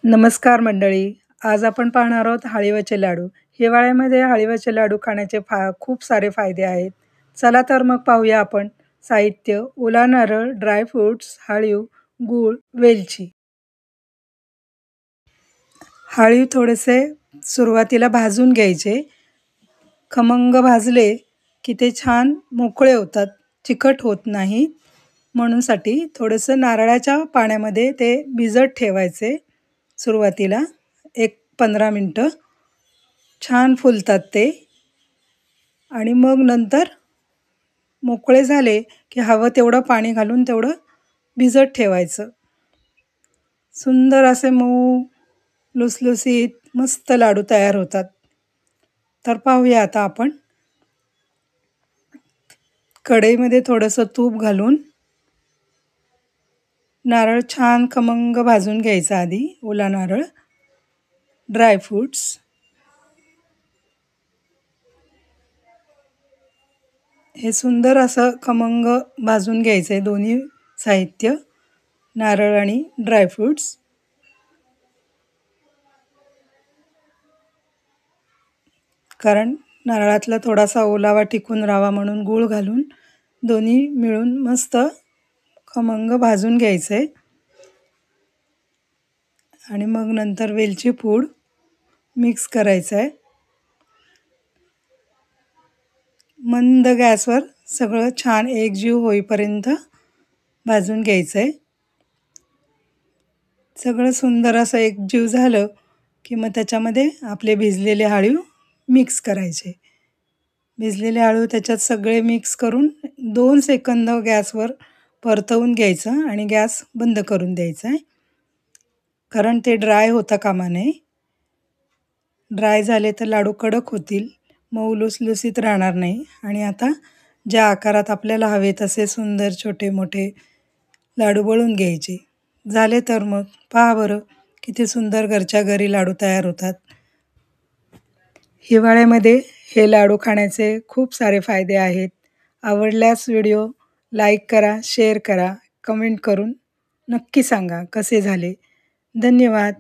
नमस्कार मंडळी. आज आपण पाहणार आहोत हाळीवाचे लाडू. हिवाळ्यामध्ये हाळीवाचे लाडू खाण्याचे खूप सारे फायदे आहेत. चला तर मग पाहूया आपण. साहित्य: ओला नारळ, ड्रायफ्रुट्स, हळीव, गूळ, वेलची. हळीव थोडेसे सुरुवातीला भाजून घ्यायचे. खमंग भाजले की ते छान मोकळे होतात, चिकट होत नाही. म्हणूनसाठी थोडंसं नारळाच्या पाण्यामध्ये ते भिजत ठेवायचे. सुरुवातीला एक 15 मिनटं छान फुलतात ते आणि मग नंतर मोकळे झाले की हवं तेवढं पाणी घालून तेवढं भिजत ठेवायचं. सुंदर असे मऊ लुसलुसीत मस्त लाडू तयार होतात. तर पाहूया आता आपण. कढईमध्ये थोडंसं तूप घालून नारळ छान खमंग भाजून घ्यायचा आधी. ओला नारळ, ड्रायफ्रुट्स, हे सुंदर असं खमंग भाजून घ्यायचं आहे दोन्ही साहित्य, नारळ आणि ड्रायफ्रुट्स. कारण नारळातला थोडासा ओलावा टिकून राहावा म्हणून गूळ घालून दोन्ही मिळून मस्त खमंग भाजून घ्यायचं आहे. आणि मग नंतर वेलची पूड मिक्स करायचं आहे. मंद गॅसवर सगळं छान एकजीव होईपर्यंत भाजून घ्यायचं आहे. सगळं सुंदर असं एकजीव झालं की मग त्याच्यामध्ये आपले भिजलेले हळीव मिक्स करायचे. भिजलेले हळीव त्याच्यात सगळे मिक्स करून 2 सेकंद गॅसवर परतवून घ्यायचं आणि गॅस बंद करून द्यायचा आहे. कारण ते ड्राय होता कामा नये. ड्राय झाले तर लाडू कडक होतील, मऊ लुसलुसीत राहणार नाही. आणि आता ज्या आकारात आपल्याला हवे तसे सुंदर छोटे मोठे लाडू वळून घ्यायचे. झाले तर मग पहा बरं किती सुंदर घरच्या घरी लाडू तयार होतात. हिवाळ्यामध्ये हे लाडू खाण्याचे खूप सारे फायदे आहेत. आवडल्यास व्हिडिओ लाईक करा, शेअर करा, कमेंट करून नक्की सांगा कसे झाले. धन्यवाद.